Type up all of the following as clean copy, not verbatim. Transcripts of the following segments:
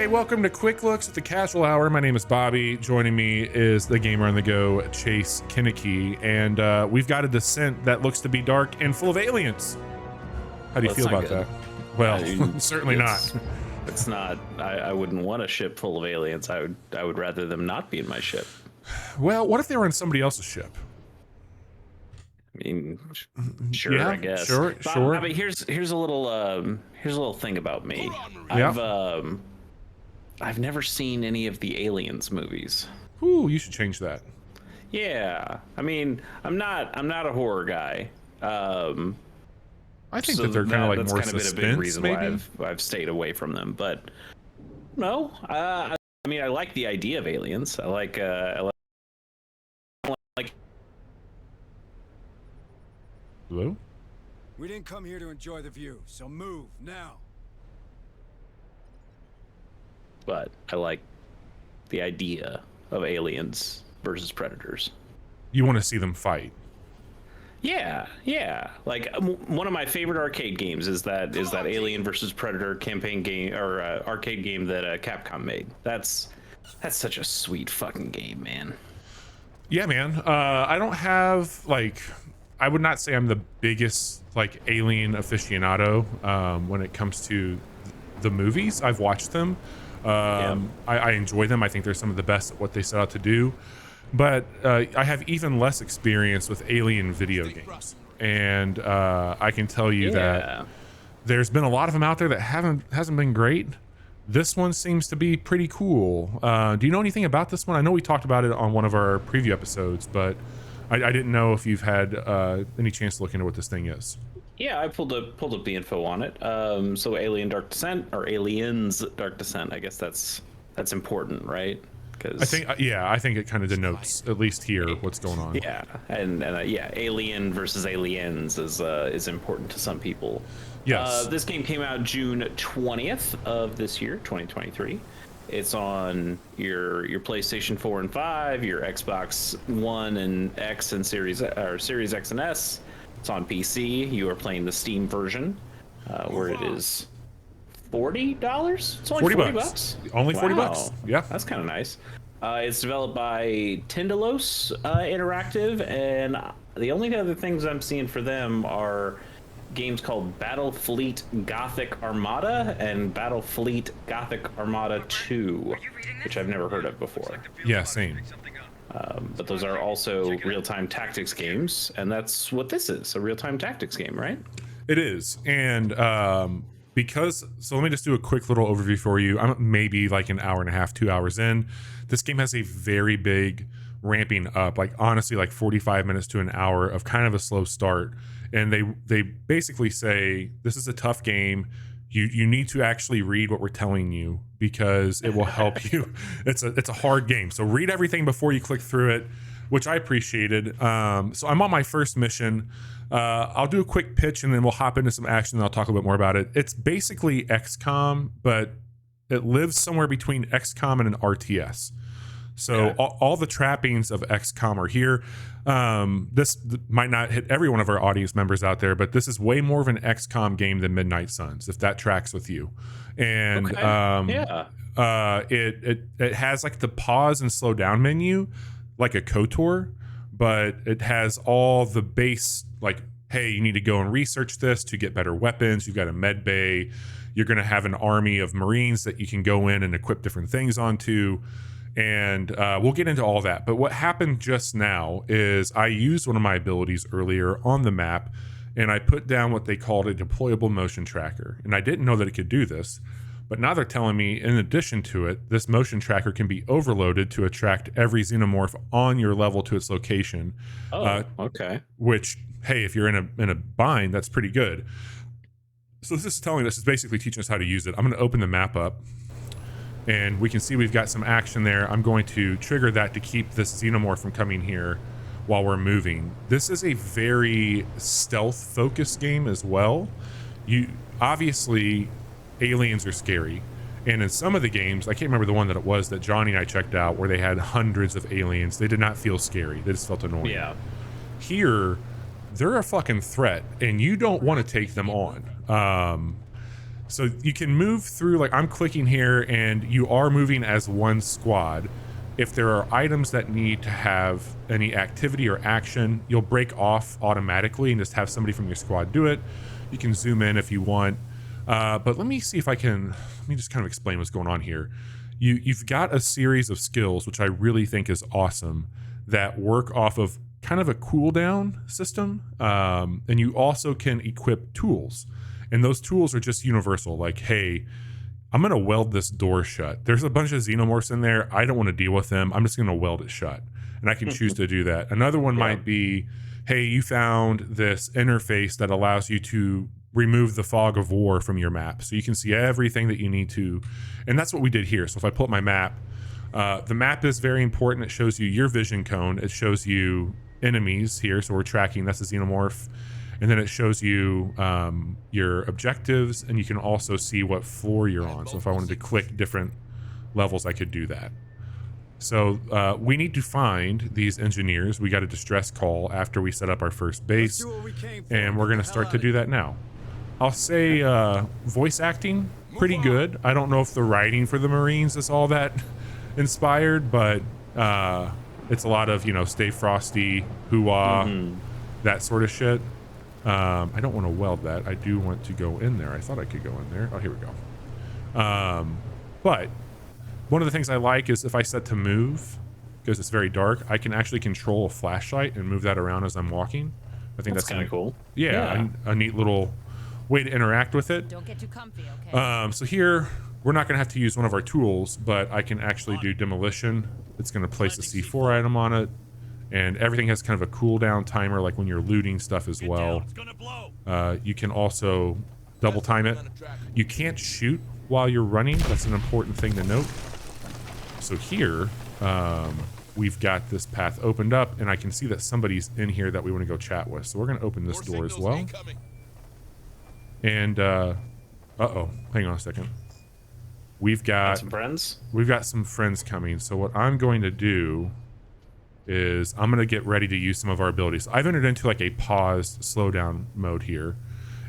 Hi, welcome to Quick Looks at the Casual Hour. My name is Bobby. Joining me is the gamer on the go, Chase Kinnicky, and we've got a descent that looks to be dark and full of aliens. How do you feel about that? Well, certainly not. It's not. I wouldn't want a ship full of aliens. I would rather them not be in my ship. Well, what if they were in somebody else's ship? I mean, sure, Yeah, I guess. sure. But here's a little thing about me. I've never seen any of the Aliens movies. Ooh, you should change that. Yeah, I mean, I'm not a horror guy. I think that they're kind of like more suspense. That's kind of been a big reason why I've stayed away from them. But no, I mean, I like the idea of aliens. I like. Hello? We didn't come here to enjoy the view, so move now. But I like the idea of aliens versus predators. You want to see them fight? Yeah. Like one of my favorite arcade games is that Alien versus Predator campaign game or arcade game that Capcom made. That's such a sweet fucking game, man. Yeah, man. I don't have like. I would not say I'm the biggest like alien aficionado when it comes to the movies. I've watched them. I enjoy them. I think they're some of the best at what they set out to do. But I have even less experience with alien video games. And I can tell you that there's been a lot of them out there that hasn't been great. This one seems to be pretty cool. Do you know anything about this one? I know we talked about it on one of our preview episodes, but I didn't know if you've had any chance to look into what this thing is. Yeah, I pulled up the info on it. So Alien Dark Descent or Aliens Dark Descent. I guess that's important, right? Because I think it kind of denotes at least here what's going on. Yeah, and Alien versus Aliens is important to some people. Yes. This game came out June 20th of this year, 2023. It's on your PlayStation 4 and 5, your Xbox One and X and Series X and S. It's on PC. You are playing the Steam version, where it is $40. It's only 40 bucks. Only 40 bucks. Yeah, that's kind of nice. It's developed by Tindalos Interactive, and the only other things I'm seeing for them are games called Battlefleet Gothic Armada and Battlefleet Gothic Armada 2, which I've never heard of before. Yeah, same. But those are also real-time tactics games, and that's what this is, a real-time tactics game, right? It is. And so let me just do a quick little overview for you. I'm maybe like an hour and a half, 2 hours in. This game has a very big ramping up, like honestly like 45 minutes to an hour of kind of a slow start. And they basically say, this is a tough game. You need to actually read what we're telling you because it will help you. It's a hard game. So read everything before you click through it, which I appreciated. So I'm on my first mission. I'll do a quick pitch and then we'll hop into some action and I'll talk a little bit more about it. It's basically XCOM, but it lives somewhere between XCOM and an RTS. So all the trappings of XCOM are here. This might not hit every one of our audience members out there, but this is way more of an XCOM game than Midnight Suns, if that tracks with you. And it has like the pause and slow down menu, like a KOTOR, but it has all the base, like, hey, you need to go and research this to get better weapons. You've got a med bay. You're going to have an army of Marines that you can go in and equip different things onto. And we'll get into all that. But what happened just now is I used one of my abilities earlier on the map, and I put down what they called a deployable motion tracker. And I didn't know that it could do this. But now they're telling me, in addition to it, this motion tracker can be overloaded to attract every xenomorph on your level to its location. Oh, okay. Which, hey, if you're in a bind, that's pretty good. So this is telling us, it's basically teaching us how to use it. I'm going to open the map up. And we can see we've got some action there. I'm going to trigger that to keep this xenomorph from coming here while we're moving. This is a very stealth-focused game as well. Obviously, aliens are scary. And in some of the games, I can't remember the one that it was that Johnny and I checked out, where they had hundreds of aliens. They did not feel scary. They just felt annoying. Yeah. Here, they're a fucking threat, and you don't want to take them on. So you can move through, like I'm clicking here, and you are moving as one squad. If there are items that need to have any activity or action, you'll break off automatically and just have somebody from your squad do it. You can zoom in if you want. But let me see if I can, let me just kind of explain what's going on here. You've got a series of skills, which I really think is awesome, that work off of kind of a cooldown system. And you also can equip tools. And those tools are just universal. Like, hey, I'm going to weld this door shut. There's a bunch of xenomorphs in there. I don't want to deal with them. I'm just going to weld it shut. And I can choose to do that. Another one might be, hey, you found this interface that allows you to remove the fog of war from your map. So you can see everything that you need to. And that's what we did here. So if I pull up my map, the map is very important. It shows you your vision cone. It shows you enemies here. So we're tracking, that's a xenomorph. And then it shows you your objectives, and you can also see what floor you're on. So if I wanted to click different levels, I could do that. So we need to find these engineers. We got a distress call after we set up our first base, and we're going to start to do that now. I'll say voice acting, pretty good. I don't know if the writing for the Marines is all that inspired, but it's a lot of, you know, stay frosty, hoo-ah, that sort of shit. I don't want to weld that. I do want to go in there. I thought I could go in there. Oh, here we go. But one of the things I like is if I set to move, because it's very dark, I can actually control a flashlight and move that around as I'm walking. I think that's kind of cool. Yeah, a neat little way to interact with it. Don't get too comfy, okay? So here, we're not going to have to use one of our tools, but I can actually do demolition. It's going to place a C4 item on it. And everything has kind of a cooldown timer, like when you're looting stuff as well. You can also double time it. You can't shoot while you're running. That's an important thing to note. So here, we've got this path opened up, and I can see that somebody's in here that we want to go chat with. So we're going to open this door as well. And, uh-oh, hang on a second. We've got some friends. We've got some friends coming. So what I'm going to do is I'm going to get ready to use some of our abilities. I've entered into like a paused slow down mode here.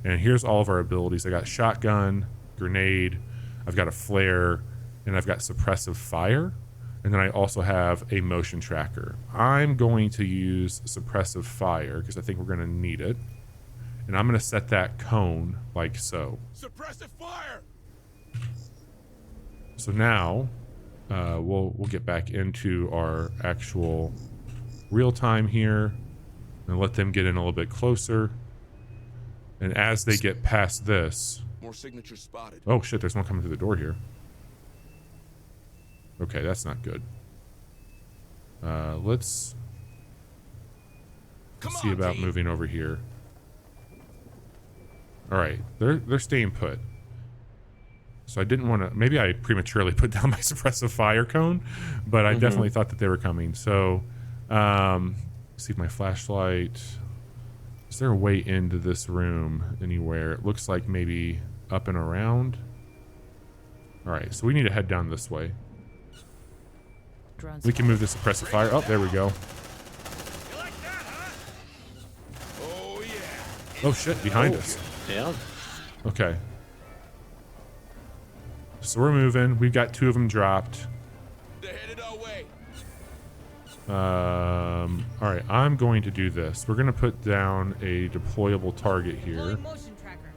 And here's all of our abilities. I got shotgun, grenade, I've got a flare, and I've got suppressive fire. And then I also have a motion tracker. I'm going to use suppressive fire because I think we're going to need it. And I'm going to set that cone like so. Suppressive fire! So now we'll get back into our actual real time here and let them get in a little bit closer. And as they get past this, more signatures spotted. Oh shit, there's one coming through the door here. Okay, that's not good. Let's see about moving over here. All right, they're staying put. So I didn't want to, maybe I prematurely put down my suppressive fire cone, but I definitely thought that they were coming. So, see if my flashlight, is there a way into this room anywhere? It looks like maybe up and around. All right, so we need to head down this way. We can move the suppressive fire. Oh, there we go. Oh yeah. Oh shit, behind us. Yeah. Okay. So we're moving. We've got 2 of them dropped. They're headed our way. All right, I'm going to do this. We're going to put down a deployable target here. Motion tracker.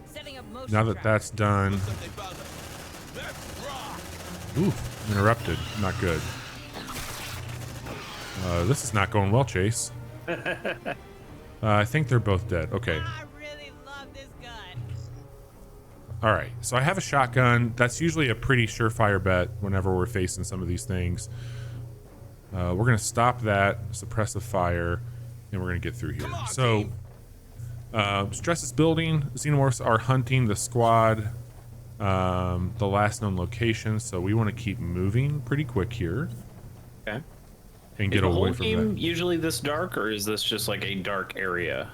Setting up motion Now that tracker. that's done. Looks like they found us. Let's rock. Ooh, interrupted. Not good. This is not going well, Chase. I think they're both dead. Okay. I really love this gun. All right, so I have a shotgun. That's usually a pretty surefire bet whenever we're facing some of these things. We're going to stop that, suppress the fire, and we're going to get through here. So, stress is building. Xenomorphs are hunting the squad, the last known location, so we want to keep moving pretty quick here. Okay. And Is get the away whole from game that. usually this dark, or is this just like a dark area?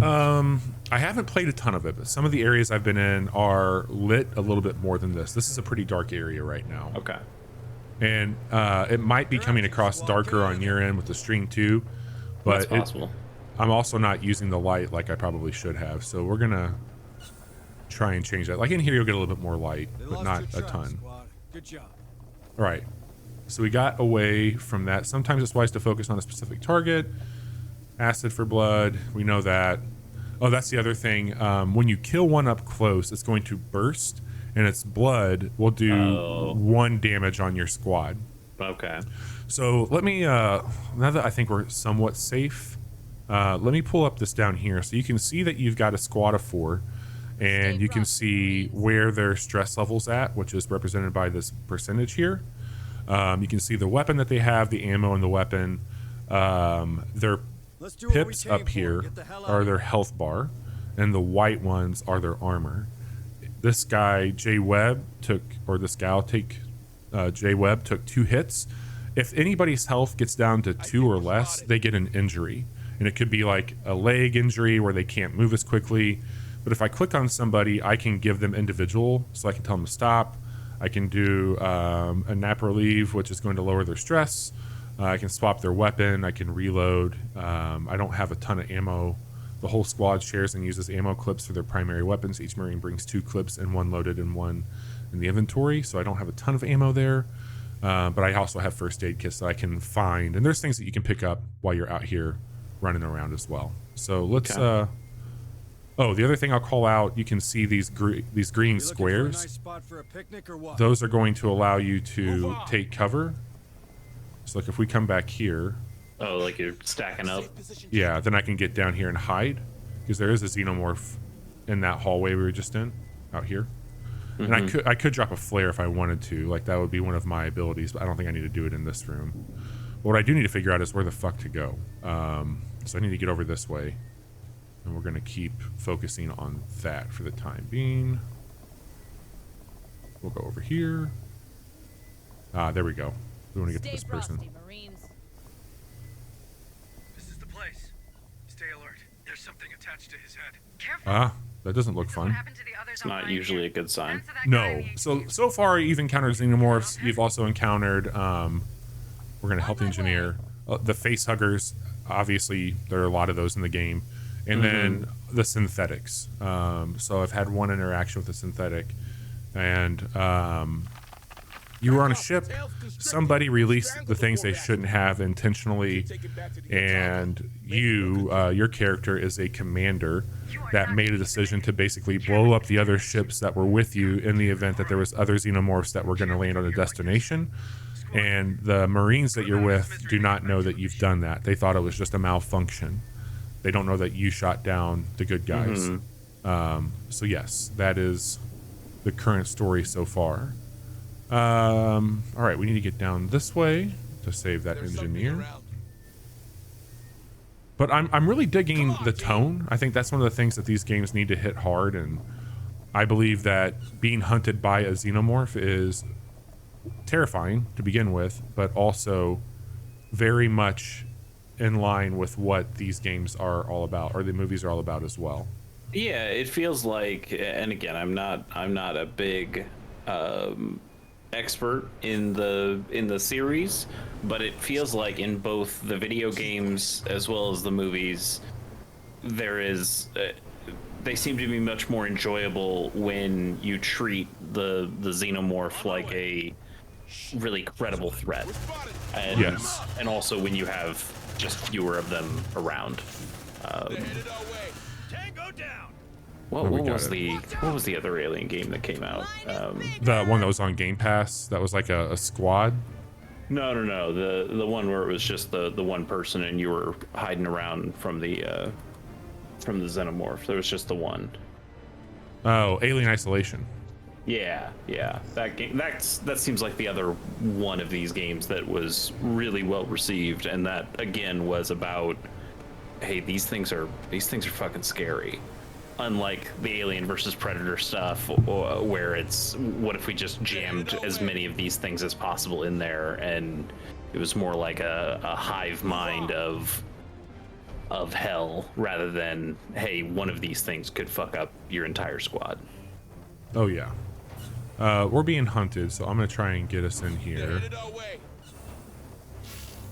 I haven't played a ton of it, but some of the areas I've been in are lit a little bit more than this. This is a pretty dark area right now. Okay. And it might be coming across darker on your end with the stream too, but That's possible. I'm also not using the light like I probably should have. So we're gonna try and change that. Like in here, you'll get a little bit more light, They but lost not your a track, ton. squad. Good job. All right. So we got away from that. Sometimes it's wise to focus on a specific target. Acid for blood. We know that. Oh, that's the other thing. When you kill one up close, it's going to burst, and its blood will do 1 damage on your squad. Okay. So let me, now that I think we're somewhat safe, let me pull up this down here. So you can see that you've got a squad of 4, and you can see where their stress level's at, which is represented by this percentage here. You can see the weapon that they have, the ammo and the weapon. Their Let's do what we pips came up for. here Get the hell out are of their here. health bar, and the white ones are their armor. This guy, Jay Webb, took, or this gal, Jay Webb, took 2 hits. If anybody's health gets down to 2 or less, they get an injury. And it could be like a leg injury where they can't move as quickly. But if I click on somebody, I can give them individual, so I can tell them to stop. I can do a nap relieve, which is going to lower their stress. I can swap their weapon. I can reload. I don't have a ton of ammo. The whole squad shares and uses ammo clips for their primary weapons. Each Marine brings 2 clips, and 1 loaded and 1 in the inventory. So I don't have a ton of ammo there. But I also have first aid kits that I can find. And there's things that you can pick up while you're out here running around as well. So let's... Oh, the other thing I'll call out, you can see these green You looking for a squares. nice spot for a picnic or what? Those are going to allow you to take cover. So like if we come back here, Oh, like you're stacking up. yeah, then I can get down here and hide, because there is a xenomorph in that hallway we were just in, out here. And I could drop a flare if I wanted to, like that would be one of my abilities, but I don't think I need to do it in this room. But what I do need to figure out is where the fuck to go. So I need to get over this way, and we're gonna keep focusing on that for the time being. We'll go over here. There we go. We want to get to Stay this person. frosty, Marines. This is the place. Stay alert. There's something attached to his head. Careful. That doesn't look What fun. happened to the others It's not usually a good sign. No. So far you've encountered xenomorphs. You've also encountered we're gonna help the engineer. The face huggers, obviously there are a lot of those in the game. And then the synthetics. So I've had 1 interaction with a synthetic, and you were on a ship, somebody released the things they shouldn't have intentionally, and your character is a commander that made a decision to basically blow up the other ships that were with you in the event that there was other xenomorphs that were going to land on a destination. And the Marines that you're with do not know that you've done that. They thought it was just a malfunction. They don't know that you shot down the good guys. So yes, that is the current story so far. All right, we need to get down this way to save that engineer. But I'm really digging the tone. I think that's one of the things that these games need to hit hard, and I believe that being hunted by a xenomorph is terrifying to begin with, but also very much in line with what these games are all about, or the movies are all about as well. Yeah, it feels like, and again, I'm not a big expert in the series, but it feels like in both the video games as well as the movies, there is they seem to be much more enjoyable when you treat the xenomorph like a really credible threat, and Yes. and also when you have just fewer of them around. Tango down. What we got was the other Alien game that came out? The one that was on Game Pass, that was like a squad. No. The one where it was just the one person and you were hiding around from the xenomorph. There was just the one. Oh, Alien Isolation. Yeah. That game. That seems like the other one of these games that was really well received, and that again was about, hey, these things are fucking scary. Unlike the Alien versus Predator stuff, where it's what if we just jammed as many of these things as possible in there, and it was more like a hive mind of hell rather than, hey, one of these things could fuck up your entire squad. Oh yeah. We're being hunted, so I'm gonna try and get us in here.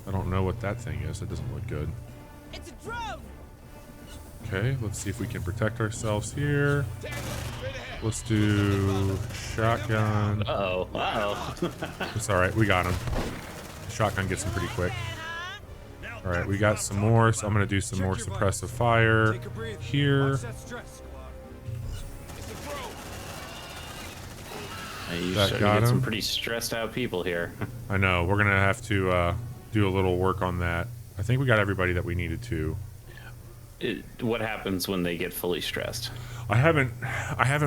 I don't know what that thing is. It doesn't look good. It's a drone. Okay, let's see if we can protect ourselves here. Let's do shotgun. Uh-oh. It's all right. We got him. Shotgun gets him pretty quick. All right, we got some more, so I'm going to do some more suppressive fire Take a breather. here. Watch that stress, squad. It's a throw. You That started to got get some him. pretty stressed out people here. I know. We're going to have to do a little work on that. I think we got everybody that we needed to. What happens when they get fully stressed? I haven't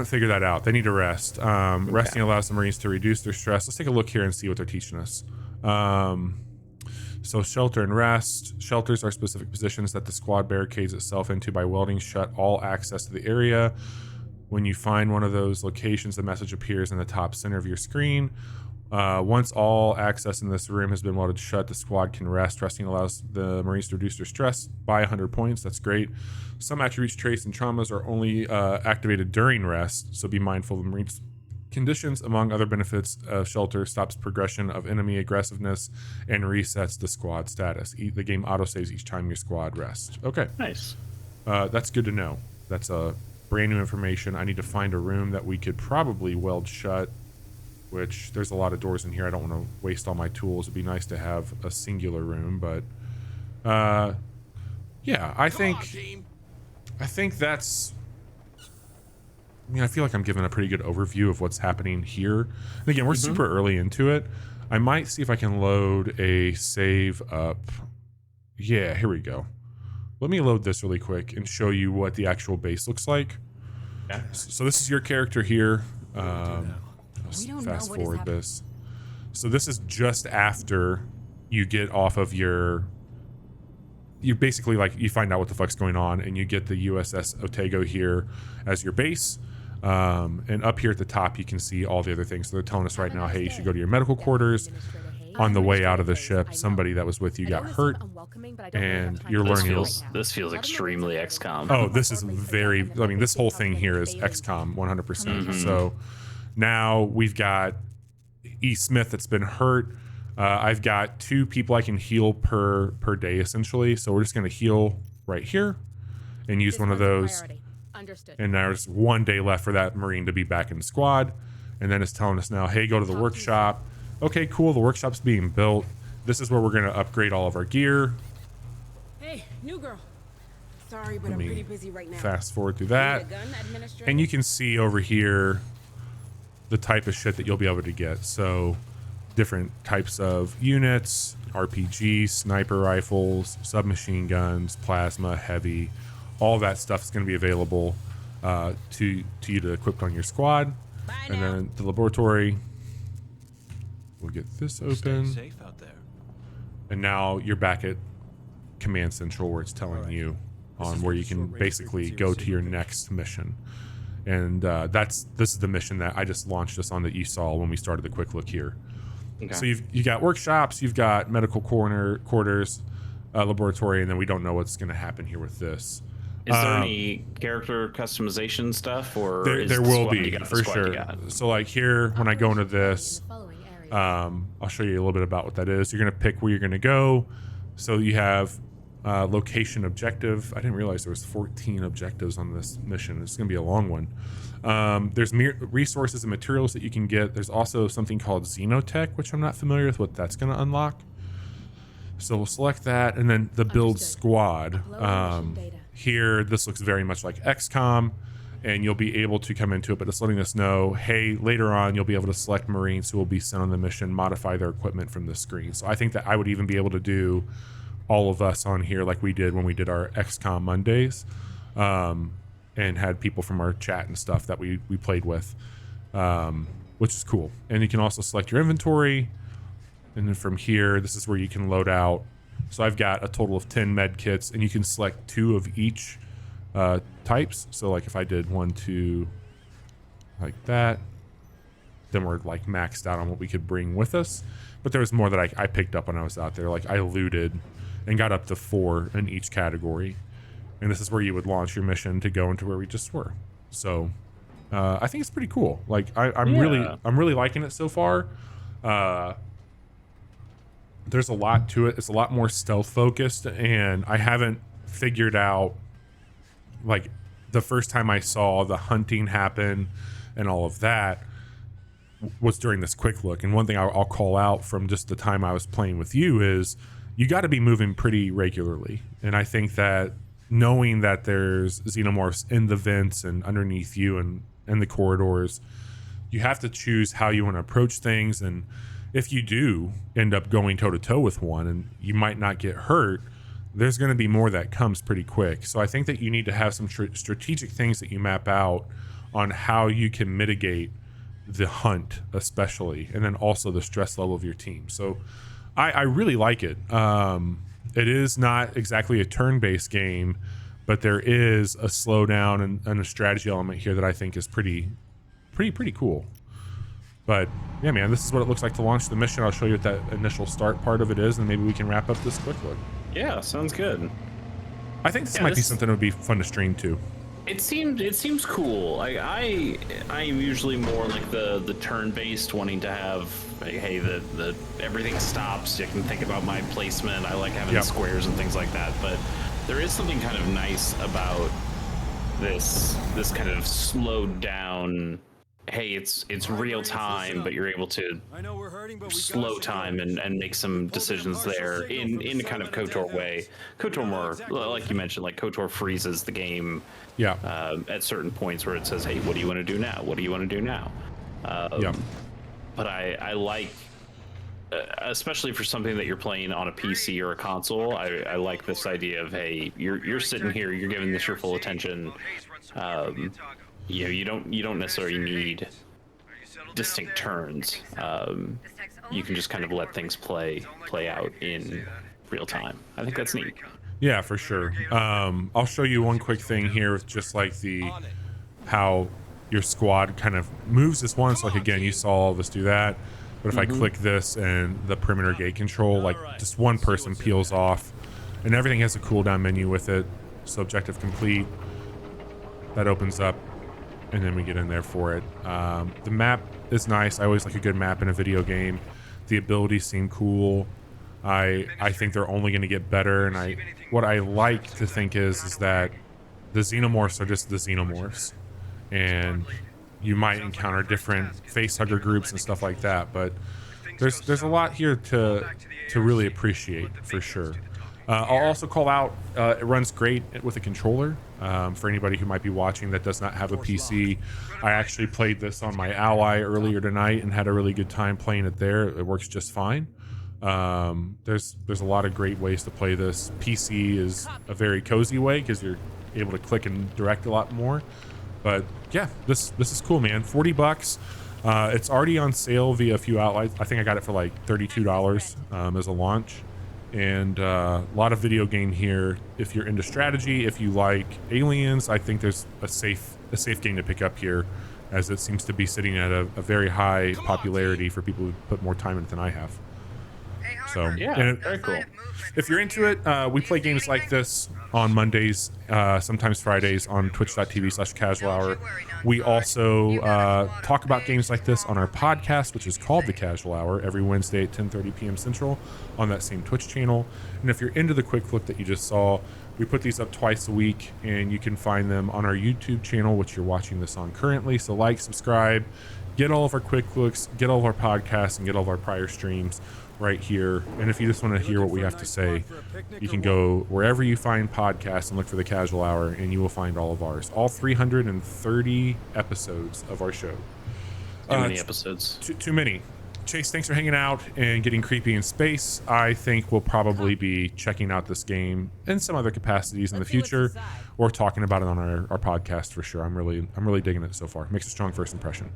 figured that out. They need to rest. Resting allows the Marines to reduce their stress. Let's take a look here and see what they're teaching us. So shelter and rest. Shelters are specific positions that the squad barricades itself into by welding shut all access to the area. When you find one of those locations, the message appears in the top center of your screen. Once all access in this room has been welded shut, the squad can rest. Resting allows the Marines to reduce their stress by 100 points. That's great. Some attributes, traits, and traumas are only activated during rest, so be mindful of the Marines' conditions. Among other benefits of shelter, stops progression of enemy aggressiveness and resets the squad status. The game autosaves each time your squad rests. Okay. Nice. That's good to know. That's brand new information. I need to find a room that we could probably weld shut, which there's a lot of doors in here. I don't want to waste all my tools. It'd be nice to have a singular room, but yeah, I think that's, I mean, I feel like I'm giving a pretty good overview of what's happening here. And again, we're super early into it. I might see if I can load a save up. Yeah, here we go. Let me load this really quick and show you what the actual base looks like. Yeah. So this is your character here. Let's We don't fast know what is forward happening. this. So this is just after you get off of you basically, like, you find out what the fuck's going on, and you get the USS Otago here as your base. And up here at the top, you can see all the other things. So they're telling us right now, hey, you should go to your medical quarters. On the way out of the ship, somebody that was with you got hurt, and you're learning. This feels extremely XCOM. Oh, this is very, I mean, this whole thing here is XCOM 100%. So now we've got E. Smith that's been hurt. I've got 2 people I can heal per day, essentially. So we're just going to heal right here and use one of those. And there's 1 day left for that Marine to be back in the squad. And then it's telling us now, hey, go to the workshop. Okay, cool. The workshop's being built. This is where we're going to upgrade all of our gear. Hey, new girl. Sorry, but Let I'm me pretty busy right now. fast forward through Need a that. gun, administrator? And you can see over here the type of shit that you'll be able to get. So different types of units, RPG, sniper rifles, submachine guns, plasma, heavy, all that stuff is going to be available to you to equip on your squad. And then the laboratory, we'll get this open. Safe out there. And now you're back at Command Central, where it's telling you on where you can basically go to your next mission. And this is the mission that I just launched us on that you saw when we started the quick look here. Okay. So you got workshops, you've got medical quarters, laboratory, and then we don't know what's going to happen here with this. Is there any character customization stuff, or There will be, for sure. So like here, when I go into this, I'll show you a little bit about what that is. You're going to pick where you're going to go. So you have location objective. I didn't realize there was 14 objectives on this mission. It's going to be a long one. There's resources and materials that you can get. There's also something called Xenotech, which I'm not familiar with what that's going to unlock. So we'll select that, and then the build squad. Here, this looks very much like XCOM, and you'll be able to come into it, but it's letting us know, hey, later on, you'll be able to select Marines who will be sent on the mission, modify their equipment from the screen. So I think that I would even be able to do all of us on here like we did when we did our XCOM Mondays, and had people from our chat and stuff that we played with, which is cool. And you can also select your inventory, and then from here, this is where you can load out. So I've got a total of 10 med kits, and you can select 2 of each types. So like if I did 1, 2, like that, then we're like maxed out on what we could bring with us. But there was more that I picked up when I was out there. Like I looted and got up to 4 in each category. And this is where you would launch your mission to go into where we just were. So I think it's pretty cool. Like I'm really liking it so far. There's a lot to it. It's a lot more stealth focused, and I haven't figured out like the first time I saw the hunting happen and all of that was during this quick look. And one thing I'll call out from just the time I was playing with you is you got to be moving pretty regularly. And I think that knowing that there's xenomorphs in the vents and underneath you and in the corridors, you have to choose how you want to approach things. And if you do end up going toe to toe with one and you might not get hurt, there's going to be more that comes pretty quick. So I think that you need to have some strategic things that you map out on how you can mitigate the hunt, especially, and then also the stress level of your team. So I really like it. It is not exactly a turn-based game, but there is a slowdown and a strategy element here that I think is pretty cool. But yeah, man, this is what it looks like to launch the mission. I'll show you what that initial start part of it is, and maybe we can wrap up this quick look. Yeah, sounds good. I think this might be something that would be fun to stream too. It seems cool. I am usually more like the turn-based, wanting to have, hey, the everything stops. You can think about my placement. I like having squares and things like that. But there is something kind of nice about this kind of slowed down. Hey, it's real time, but you're able to slow time and make some decisions there in a kind of KOTOR way. KOTOR more, like you mentioned, like KOTOR freezes the game at certain points where it says, hey, what do you want to do now? What do you want to do now? But I like, especially for something that you're playing on a PC or a console, I like this idea of, hey, you're sitting here, you're giving this your full attention. You don't necessarily need distinct turns. You can just kind of let things play out in real time. I think that's neat. Yeah, for sure. I'll show you one quick thing here with just like how your squad kind of moves this once. Like again, you saw all of us do that. But if I click this and the perimeter gate control, like just one person peels off, and everything has a cooldown menu with it. So objective complete. That opens up. And then we get in there for it. The map is nice. I always like a good map in a video game. The abilities seem cool. I think they're only going to get better. And what I like to think is that the xenomorphs are just the xenomorphs, and you might encounter different face hugger groups and stuff like that. But there's a lot here to really appreciate for sure. I'll also call out, it runs great with a controller. For anybody who might be watching that does not have a PC, I actually played this on my Ally earlier tonight and had a really good time playing it there. It works just fine. There's a lot of great ways to play this. PC is a very cozy way because you're able to click and direct a lot more. But yeah, this is cool, man. $40. It's already on sale via a few outlets. I think I got it for like $32 as a launch. And a lot of video game here. If you're into strategy, if you like aliens, I think there's a safe game to pick up here, as it seems to be sitting at a very high popularity for people who put more time in it than I have. So yeah, very cool. If you're into it, we play games like this on Mondays, sometimes Fridays on twitch.tv/casual hour. We also talk about games like this on our podcast, which is called The Casual Hour, every Wednesday at 10:30 p.m. Central on that same Twitch channel. And if you're into the quick look that you just saw, we put these up twice a week, and you can find them on our YouTube channel, which you're watching this on currently. So like, subscribe, get all of our quick looks, get all of our podcasts, and get all of our prior streams right here. And if you just want to hear what we have to say, you can go wherever you find podcasts and look for The Casual Hour, and you will find all of ours, all 330 episodes of our show. Too many episodes. Too many. Chase, thanks for hanging out and getting creepy in space. I think we'll probably be checking out this game in some other capacities in the future, or talking about it on our podcast for sure. I'm really digging it so far. Makes a strong first impression.